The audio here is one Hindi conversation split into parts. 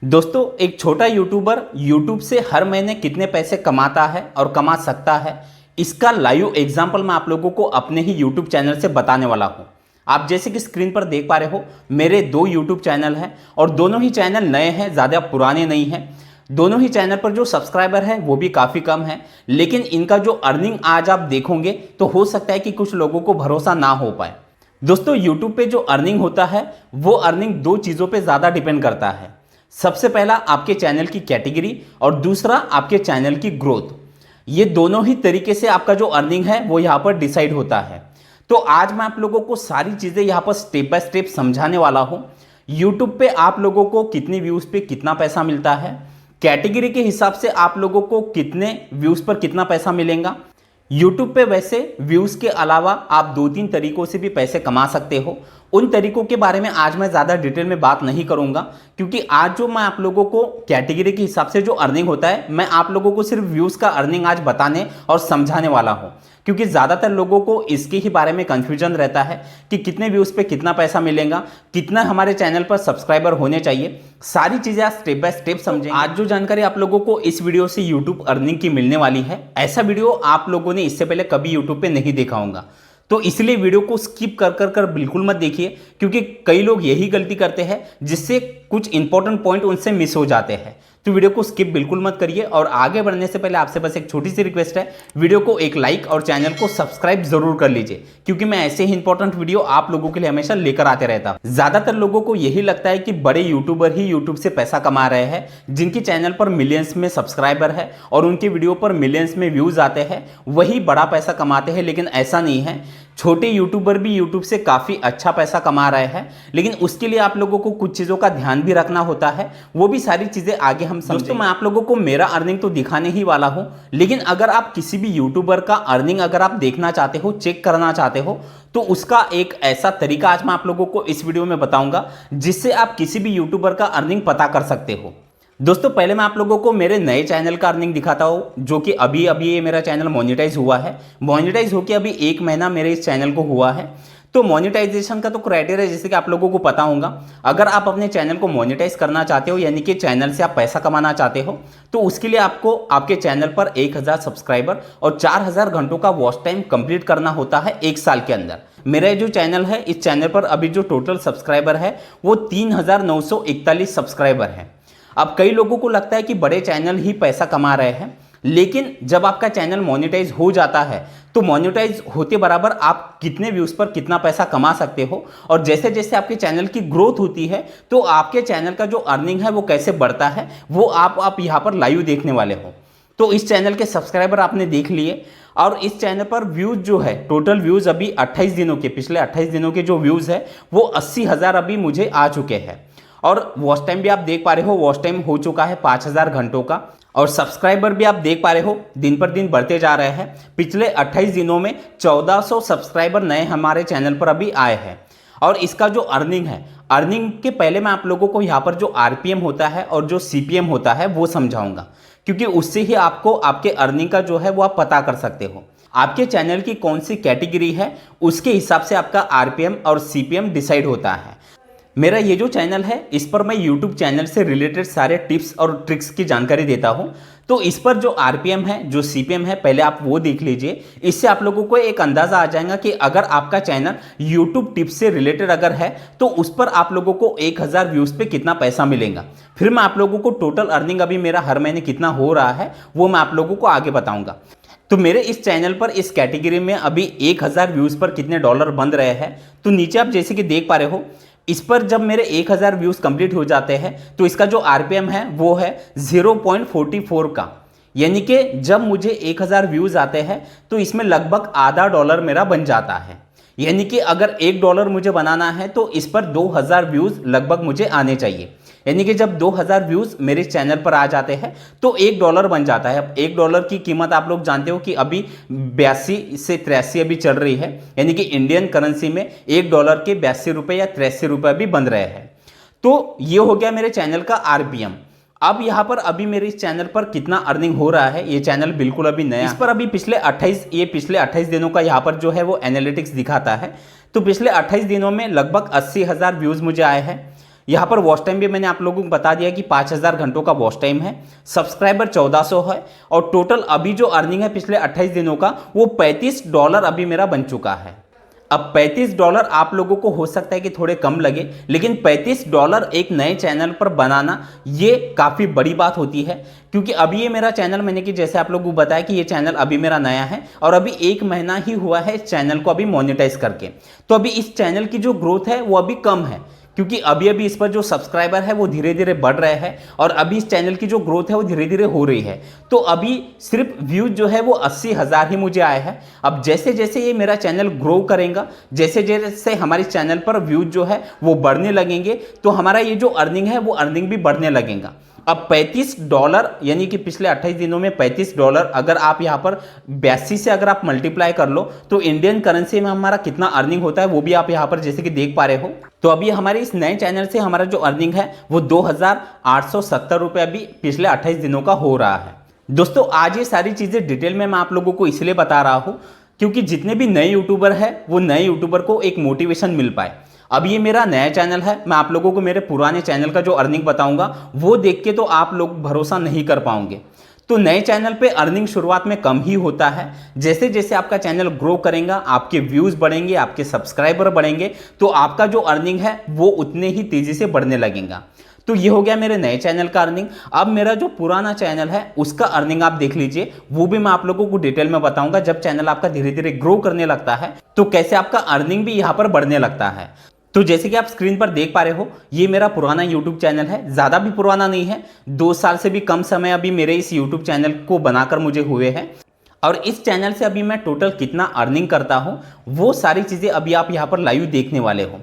दोस्तों, एक छोटा यूट्यूबर यूट्यूब से हर महीने कितने पैसे कमाता है और कमा सकता है, इसका लाइव एग्जाम्पल मैं आप लोगों को अपने ही यूट्यूब चैनल से बताने वाला हूं। आप जैसे कि स्क्रीन पर देख पा रहे हो, मेरे दो यूट्यूब चैनल हैं और दोनों ही चैनल नए हैं, ज़्यादा पुराने नहीं हैं। दोनों ही चैनल पर जो सब्सक्राइबर है वो भी काफ़ी कम है, लेकिन इनका जो अर्निंग आज आप देखोगे तो हो सकता है कि कुछ लोगों को भरोसा ना हो पाए। दोस्तों, यूट्यूब पे जो अर्निंग होता है वो अर्निंग दो चीज़ों पे ज़्यादा डिपेंड करता है। सबसे पहला आपके चैनल की कैटेगरी और दूसरा आपके चैनल की ग्रोथ। ये दोनों ही तरीके से आपका जो अर्निंग है वो यहाँ पर डिसाइड होता है। तो आज मैं आप लोगों को सारी चीज़ें यहाँ पर स्टेप बाय स्टेप समझाने वाला हूँ। यूट्यूब पे आप लोगों को कितने व्यूज़ पे कितना पैसा मिलता है, कैटेगरी के हिसाब से आप लोगों को कितने व्यूज़ पर कितना पैसा मिलेगा। यूट्यूब पे वैसे व्यूज़ के अलावा आप दो तीन तरीकों से भी पैसे कमा सकते हो। उन तरीकों के बारे में आज मैं ज़्यादा डिटेल में बात नहीं करूंगा, क्योंकि आज जो मैं आप लोगों को कैटेगरी के हिसाब से जो अर्निंग होता है, मैं आप लोगों को सिर्फ व्यूज़ का अर्निंग आज बताने और समझाने वाला हूं। क्योंकि ज़्यादातर लोगों को इसके ही बारे में कन्फ्यूजन रहता है कि कितने व्यूज़ पे कितना पैसा मिलेगा, कितना हमारे चैनल पर सब्सक्राइबर होने चाहिए। सारी चीज़ें आज स्टेप बाय स्टेप समझेंगे। आज जो जानकारी आप लोगों को इस वीडियो से यूट्यूब अर्निंग की मिलने वाली है, ऐसा वीडियो आप लोगों ने इससे पहले कभी यूट्यूब पे नहीं देखा होगा। तो इसलिए वीडियो को स्किप कर बिल्कुल मत देखिए, क्योंकि कई लोग यही गलती करते हैं जिससे कुछ इंपॉर्टेंट पॉइंट उनसे मिस हो जाते हैं। तो वीडियो को स्किप बिल्कुल मत करिए और आगे बढ़ने से पहले आपसे बस एक छोटी सी रिक्वेस्ट है, वीडियो को एक लाइक और चैनल को सब्सक्राइब जरूर कर लीजिए, क्योंकि मैं ऐसे ही इंपॉर्टेंट वीडियो आप लोगों के लिए हमेशा लेकर आते रहता हूं। ज्यादातर लोगों को यही लगता है कि बड़े यूट्यूबर ही यूट्यूब से पैसा कमा रहे हैं, जिनकी चैनल पर मिलियंस में सब्सक्राइबर है और उनके वीडियो पर मिलियंस में व्यूज आते हैं, वही बड़ा पैसा कमाते हैं। लेकिन ऐसा नहीं है। छोटे यूट्यूबर भी यूट्यूब से काफ़ी अच्छा पैसा कमा रहे हैं, लेकिन उसके लिए आप लोगों को कुछ चीज़ों का ध्यान भी रखना होता है। वो भी सारी चीज़ें आगे हम समझेंगे। दोस्तों, मैं आप लोगों को मेरा अर्निंग तो दिखाने ही वाला हूं, लेकिन अगर आप किसी भी यूट्यूबर का अर्निंग अगर आप देखना चाहते हो, चेक करना चाहते हो, तो उसका एक ऐसा तरीका आज मैं आप लोगों को इस वीडियो में बताऊंगा, जिससे आप किसी भी यूट्यूबर का अर्निंग पता कर सकते हो। दोस्तों, पहले मैं आप लोगों को मेरे नए चैनल का अर्निंग दिखाता हूँ, जो कि अभी ये मेरा चैनल मोनेटाइज हुआ है। मोनेटाइज होकर अभी 1 महीना मेरे इस चैनल को हुआ है। तो मोनेटाइजेशन का तो क्राइटेरिया जैसे कि आप लोगों को पता होगा, अगर आप अपने चैनल को मोनेटाइज करना चाहते हो, यानी कि चैनल से आप पैसा कमाना चाहते हो, तो उसके लिए आपको आपके चैनल पर 1000 सब्सक्राइबर और 4000 घंटों का वॉच टाइम कंप्लीट करना होता है 1 साल के अंदर। मेरा जो चैनल है, इस चैनल पर अभी जो टोटल सब्सक्राइबर है वो 3941 सब्सक्राइबर है। अब कई लोगों को लगता है कि बड़े चैनल ही पैसा कमा रहे हैं, लेकिन जब आपका चैनल मोनेटाइज हो जाता है तो मोनेटाइज होते बराबर आप कितने व्यूज़ पर कितना पैसा कमा सकते हो, और जैसे जैसे आपके चैनल की ग्रोथ होती है तो आपके चैनल का जो अर्निंग है वो कैसे बढ़ता है, वो आप यहाँ पर लाइव देखने वाले हो। तो इस चैनल के सब्सक्राइबर आपने देख लिए, और इस चैनल पर व्यूज़ जो है, टोटल व्यूज़ अभी 28 दिनों के, पिछले 28 दिनों के जो व्यूज़ है वो 80,000 अभी मुझे आ चुके हैं। और वॉच टाइम भी आप देख पा रहे हो, वॉच टाइम हो चुका है 5000 घंटों का। और सब्सक्राइबर भी आप देख पा रहे हो दिन पर दिन बढ़ते जा रहे हैं। पिछले 28 दिनों में 1400 सब्सक्राइबर नए हमारे चैनल पर अभी आए हैं। और इसका जो अर्निंग है, अर्निंग के पहले मैं आप लोगों को यहाँ पर जो आरपीएम होता है और जो सीपीएम होता है वो समझाऊंगा, क्योंकि उससे ही आपको आपके अर्निंग का जो है वो आप पता कर सकते हो। आपके चैनल की कौन सी कैटेगरी है, उसके हिसाब से आपका आरपीएम और सीपीएम डिसाइड होता है। मेरा ये जो चैनल है, इस पर मैं YouTube चैनल से रिलेटेड सारे टिप्स और ट्रिक्स की जानकारी देता हूँ। तो इस पर जो आरपीएम है, जो सीपीएम है, पहले आप वो देख लीजिए। इससे आप लोगों को एक अंदाज़ा आ जाएगा कि अगर आपका चैनल YouTube टिप्स से रिलेटेड अगर है तो उस पर आप लोगों को 1000 व्यूज़ पे कितना पैसा मिलेगा। फिर मैं आप लोगों को टोटल अर्निंग अभी मेरा हर महीने कितना हो रहा है वो मैं आप लोगों को आगे बताऊँगा। तो मेरे इस चैनल पर इस कैटेगरी में अभी 1000 व्यूज़ पर कितने डॉलर बन रहे हैं, तो नीचे आप जैसे कि देख पा रहे हो, इस पर जब मेरे 1000 व्यूज़ कंप्लीट हो जाते हैं तो इसका जो आरपीएम है वो है 0.44 का। यानी कि जब मुझे 1000 व्यूज़ आते हैं तो इसमें लगभग आधा डॉलर मेरा बन जाता है। यानी कि अगर $1 मुझे बनाना है तो इस पर 2000 व्यूज़ लगभग मुझे आने चाहिए। यानी कि जब 2000 व्यूज़ मेरे चैनल पर आ जाते हैं तो $1 बन जाता है। अब $1 की कीमत आप लोग जानते हो कि अभी 82 से 83 अभी चल रही है, यानी कि इंडियन करेंसी में $1 के 82 रुपये या 83 रुपये भी बन रहे हैं। तो ये हो गया मेरे चैनल का आरपीएम। अब यहाँ पर अभी मेरे इस चैनल पर कितना अर्निंग हो रहा है, ये चैनल बिल्कुल अभी नया, इस पर अभी पिछले 28 दिनों का यहाँ पर जो है वो एनालिटिक्स दिखाता है। तो पिछले 28 दिनों में लगभग 80,000 व्यूज़ मुझे आए हैं। यहाँ पर वॉच टाइम भी मैंने आप लोगों को बता दिया कि 5000 घंटों का वॉच टाइम है, सब्सक्राइबर 1400 है और टोटल अभी जो अर्निंग है पिछले 28 दिनों का वो $35 अभी मेरा बन चुका है। अब $35 आप लोगों को हो सकता है कि थोड़े कम लगे, लेकिन $35 एक नए चैनल पर बनाना ये काफ़ी बड़ी बात होती है, क्योंकि अभी ये मेरा चैनल मैंने कि जैसे आप लोगों को बताया कि ये चैनल अभी मेरा नया है और अभी 1 महीना ही हुआ है इस चैनल को अभी मोनेटाइज करके। तो अभी इस चैनल की जो ग्रोथ है वो अभी कम है, क्योंकि अभी अभी इस पर जो सब्सक्राइबर है वो धीरे धीरे बढ़ रहे हैं और अभी इस चैनल की जो ग्रोथ है वो धीरे धीरे हो रही है। तो अभी सिर्फ व्यूज जो है वो 80,000 ही मुझे आए हैं। अब जैसे जैसे ये मेरा चैनल ग्रो करेगा, जैसे जैसे हमारे चैनल पर व्यूज जो है वो बढ़ने लगेंगे, तो हमारा ये जो अर्निंग है वो अर्निंग भी बढ़ने लगेगा। अब $35 यानी कि पिछले 28 दिनों में $35 अगर आप यहाँ पर 82 से अगर आप मल्टीप्लाई कर लो तो इंडियन करेंसी में हमारा कितना अर्निंग होता है वो भी आप यहाँ पर जैसे कि देख पा रहे हो। तो अभी हमारे इस नए चैनल से हमारा जो अर्निंग है वो 2,870 रुपये अभी पिछले 28 दिनों का हो रहा है। दोस्तों आज ये सारी चीज़ें डिटेल में मैं आप लोगों को इसलिए बता रहा हूँ क्योंकि जितने भी नए यूट्यूबर है वो नए यूट्यूबर को एक मोटिवेशन मिल पाए। अब ये मेरा नया चैनल है, मैं आप लोगों को मेरे पुराने चैनल का जो अर्निंग बताऊंगा वो देख के तो आप लोग भरोसा नहीं कर पाओगे। तो नए चैनल पे अर्निंग शुरुआत में कम ही होता है, जैसे जैसे आपका चैनल ग्रो करेगा, आपके व्यूज़ बढ़ेंगे, आपके सब्सक्राइबर बढ़ेंगे, तो आपका जो अर्निंग है वो उतने ही तेज़ी से बढ़ने लगेगा। तो ये हो गया मेरे नए चैनल का अर्निंग। अब मेरा जो पुराना चैनल है उसका अर्निंग आप देख लीजिए, वो भी मैं आप लोगों को डिटेल में बताऊंगा। जब चैनल आपका धीरे धीरे ग्रो करने लगता है तो कैसे आपका अर्निंग भी यहाँ पर बढ़ने लगता है। तो जैसे कि आप स्क्रीन पर देख पा रहे हो ये मेरा पुराना YouTube चैनल है, ज़्यादा भी पुराना नहीं है, 2 साल से भी कम समय अभी मेरे इस YouTube चैनल को बनाकर मुझे हुए हैं। और इस चैनल से अभी मैं टोटल कितना अर्निंग करता हूँ वो सारी चीज़ें अभी आप यहाँ पर लाइव देखने वाले हो।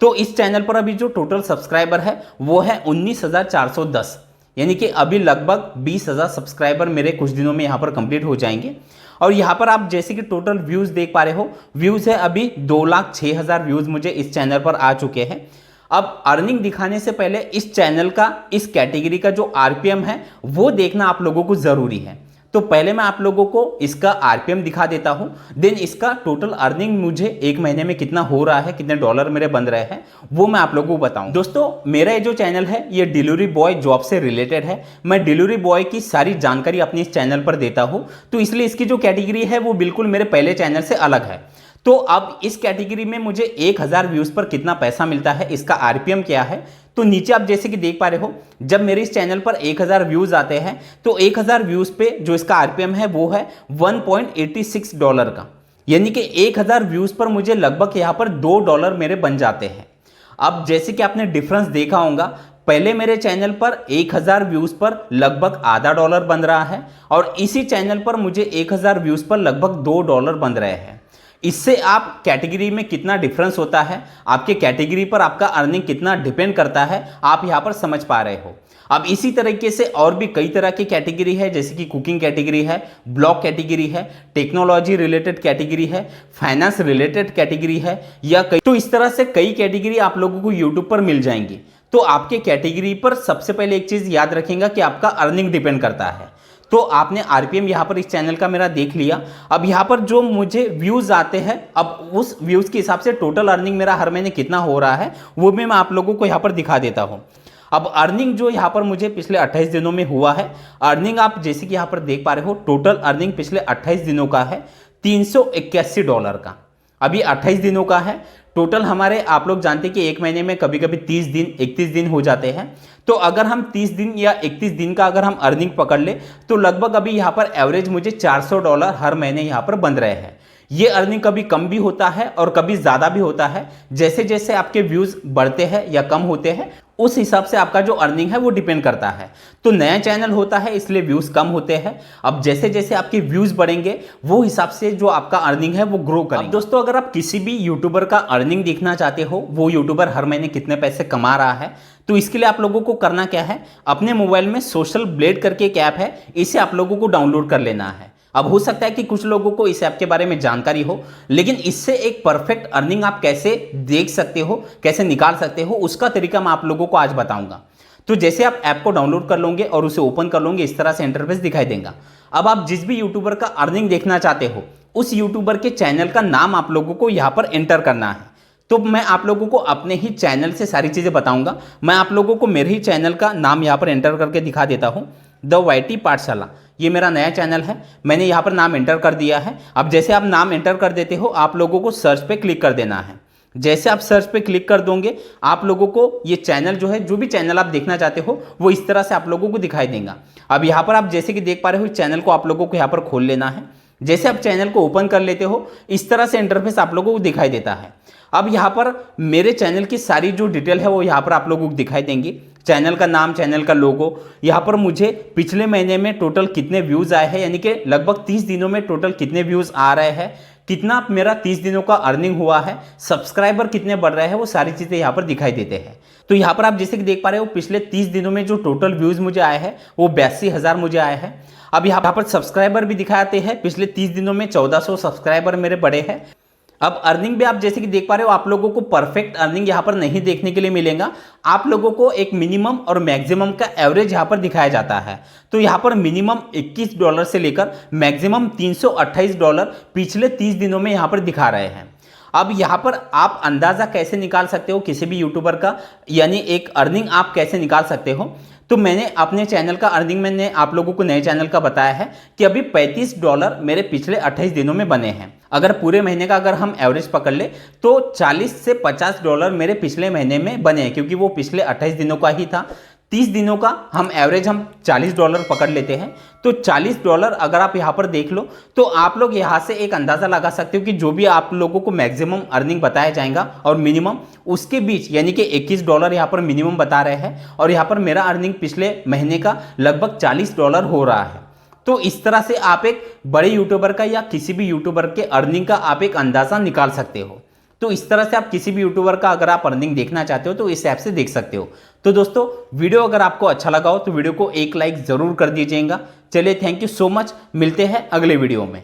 तो इस चैनल पर अभी जो टोटल सब्सक्राइबर है वो है 19,410, यानी कि अभी लगभग 20,000 सब्सक्राइबर मेरे कुछ दिनों में यहाँ पर कंप्लीट हो जाएंगे। और यहाँ पर आप जैसे कि टोटल व्यूज़ देख पा रहे हो, व्यूज़ है अभी 2,06,000 व्यूज़ मुझे इस चैनल पर आ चुके हैं। अब अर्निंग दिखाने से पहले इस चैनल का, इस कैटेगरी का जो आरपीएम है वो देखना आप लोगों को ज़रूरी है। तो पहले मैं आप लोगों को इसका आरपीएम दिखा देता हूं, देन इसका टोटल अर्निंग मुझे 1 महीने में कितना हो रहा है, कितने डॉलर मेरे बन रहे हैं वो मैं आप लोगों को बताऊं। दोस्तों मेरा ये जो चैनल है ये डिलीवरी बॉय जॉब से रिलेटेड है। मैं डिलीवरी बॉय की सारी जानकारी अपने इस चैनल पर देता हूं, तो इसलिए इसकी जो कैटेगरी है वो बिल्कुल मेरे पहले चैनल से अलग है। तो अब इस कैटेगरी में मुझे 1000 व्यूज़ पर कितना पैसा मिलता है, इसका आरपीएम क्या है, तो नीचे आप जैसे कि देख पा रहे हो जब मेरे इस चैनल पर 1000 व्यूज़ आते हैं तो 1000 व्यूज़ पे जो इसका आरपीएम है वो है $1.86 का, यानी कि 1000 व्यूज़ पर मुझे लगभग यहाँ पर $2 मेरे बन जाते हैं। अब जैसे कि आपने डिफरेंस देखा होगा, पहले मेरे चैनल पर 1000 व्यूज़ पर लगभग आधा डॉलर बन रहा है और इसी चैनल पर मुझे 1000 व्यूज़ पर लगभग $2 बन रहे हैं। इससे आप कैटेगरी में कितना डिफरेंस होता है, आपके कैटेगरी पर आपका अर्निंग कितना डिपेंड करता है, आप यहाँ पर समझ पा रहे हो। अब इसी तरीके से और भी कई तरह की कैटेगरी है, जैसे कि कुकिंग कैटेगरी है, ब्लॉग कैटेगरी है, टेक्नोलॉजी रिलेटेड कैटेगरी है, फाइनेंस रिलेटेड कैटेगरी है, या कई, तो इस तरह से कई कैटेगरी आप लोगों को यूट्यूब पर मिल जाएंगी। तो आपके कैटेगरी पर सबसे पहले एक चीज़ याद रखेंगे कि आपका अर्निंग डिपेंड करता है। तो आपने आरपीएम यहाँ पर इस चैनल का मेरा देख लिया। अब यहाँ पर जो मुझे व्यूज़ आते हैं, अब उस व्यूज़ के हिसाब से टोटल अर्निंग मेरा हर महीने कितना हो रहा है वो भी मैं आप लोगों को यहाँ पर दिखा देता हूँ। अब अर्निंग जो यहाँ पर मुझे पिछले 28 दिनों में हुआ है, अर्निंग आप जैसे कि यहाँ पर देख पा रहे हो, टोटल अर्निंग पिछले 28 दिनों का है $381 का। अभी 28 दिनों का है टोटल। हमारे आप लोग जानते हैं कि एक महीने में कभी कभी 30 दिन 31 दिन हो जाते हैं, तो अगर हम 30 दिन या 31 दिन का अगर हम अर्निंग पकड़ ले तो लगभग अभी यहाँ पर एवरेज मुझे $400 हर महीने यहाँ पर बन रहे हैं। ये अर्निंग कभी कम भी होता है और कभी ज़्यादा भी होता है, जैसे जैसे आपके व्यूज़ बढ़ते हैं या कम होते हैं उस हिसाब से आपका जो अर्निंग है वो डिपेंड करता है। तो नया चैनल होता है इसलिए व्यूज़ कम होते हैं। अब जैसे जैसे आपके व्यूज़ बढ़ेंगे वो हिसाब से जो आपका अर्निंग है वो ग्रो करेगा। दोस्तों अगर आप किसी भी यूट्यूबर का अर्निंग देखना चाहते हो, वो यूट्यूबर हर महीने कितने पैसे कमा रहा है, तो इसके लिए आप लोगों को करना क्या है, अपने मोबाइल में सोशल ब्लेड करके एक ऐप है, इसे आप लोगों को डाउनलोड कर लेना है। अब हो सकता है कि कुछ लोगों को इस ऐप के बारे में जानकारी हो, लेकिन इससे एक परफेक्ट अर्निंग आप कैसे देख सकते हो, कैसे निकाल सकते हो, उसका तरीका मैं आप लोगों को आज बताऊंगा। तो जैसे आप ऐप को डाउनलोड कर लोगे और उसे ओपन कर लोगे, इस तरह से इंटरफेस दिखाई देगा। अब आप जिस भी यूट्यूबर का अर्निंग देखना चाहते हो उस यूट्यूबर के चैनल का नाम आप लोगों को यहाँ पर एंटर करना है। तो मैं आप लोगों को अपने ही चैनल से सारी चीज़ें बताऊंगा। मैं आप लोगों को मेरे ही चैनल का नाम यहाँ पर एंटर करके दिखा देता हूँ, द वाईटी पाठशाला। ये मेरा नया चैनल है, मैंने यहाँ पर नाम एंटर कर दिया है। अब जैसे आप नाम एंटर कर देते हो, आप लोगों को सर्च पे क्लिक कर देना है। जैसे आप सर्च पे क्लिक कर दोगे, आप लोगों को ये चैनल जो है, जो भी चैनल आप देखना चाहते हो वो इस तरह से आप लोगों को दिखाई देगा। अब यहाँ पर आप जैसे कि देख पा रहे हो, इस चैनल को आप लोगों को यहाँ पर खोल लेना है। जैसे आप चैनल को ओपन कर लेते हो, इस तरह से इंटरफेस आप लोगों को दिखाई देता है। अब यहाँ पर मेरे चैनल की सारी जो डिटेल है वो यहाँ पर आप लोगों को दिखाई देंगी। चैनल का नाम, चैनल का लोगो, यहाँ पर मुझे पिछले महीने में टोटल कितने व्यूज़ आए हैं, यानी कि लगभग 30 दिनों में टोटल कितने व्यूज़ आ रहे हैं, कितना मेरा 30 दिनों का अर्निंग हुआ है, सब्सक्राइबर कितने बढ़ रहे हैं, वो सारी चीज़ें यहाँ पर दिखाई देते हैं। तो यहाँ पर आप जैसे कि देख पा रहे हो, पिछले 30 दिनों में जो टोटल व्यूज़ मुझे आए हैं वो 82,000 मुझे आए हैं। अब यहाँ पर सब्सक्राइबर भी दिखाते हैं, पिछले 30 दिनों में 1400 सब्सक्राइबर मेरे बढ़े हैं। अब अर्निंग भी आप जैसे कि देख पा रहे हो, आप लोगों को परफेक्ट अर्निंग यहाँ पर नहीं देखने के लिए मिलेगा। आप लोगों को एक मिनिमम और मैक्सिमम का एवरेज यहाँ पर दिखाया जाता है। तो यहाँ पर मिनिमम $21 से लेकर मैक्सिमम $328 पिछले 30 दिनों में यहाँ पर दिखा रहे हैं। अब यहाँ पर आप अंदाज़ा कैसे निकाल सकते हो किसी भी यूट्यूबर का, यानी एक अर्निंग आप कैसे निकाल सकते हो। तो मैंने अपने चैनल का अर्निंग, मैंने आप लोगों को नए चैनल का बताया है कि अभी $35 मेरे पिछले 28 दिनों में बने हैं। अगर पूरे महीने का अगर हम एवरेज पकड़ ले तो $40 से $50 मेरे पिछले महीने में बने हैं, क्योंकि वो पिछले 28 दिनों का ही था। 30 दिनों का हम एवरेज हम $40 पकड़ लेते हैं। तो $40 अगर आप यहाँ पर देख लो, तो आप लोग यहाँ से एक अंदाज़ा लगा सकते हो कि जो भी आप लोगों को मैक्सिमम अर्निंग बताया जाएगा और मिनिमम, उसके बीच यानी कि $21 यहाँ पर मिनिमम बता रहे हैं, और यहाँ पर मेरा अर्निंग पिछले महीने का लगभग $40 हो रहा है। तो इस तरह से आप एक बड़े यूट्यूबर का या किसी भी यूट्यूबर के अर्निंग का आप एक अंदाज़ा निकाल सकते हो। तो इस तरह से आप किसी भी यूट्यूबर का अगर आप अर्निंग देखना चाहते हो तो इस ऐप से देख सकते हो। तो दोस्तों, वीडियो अगर आपको अच्छा लगा हो तो वीडियो को एक लाइक ज़रूर कर दीजिएगा। चलिए, थैंक यू सो मच, मिलते हैं अगले वीडियो में।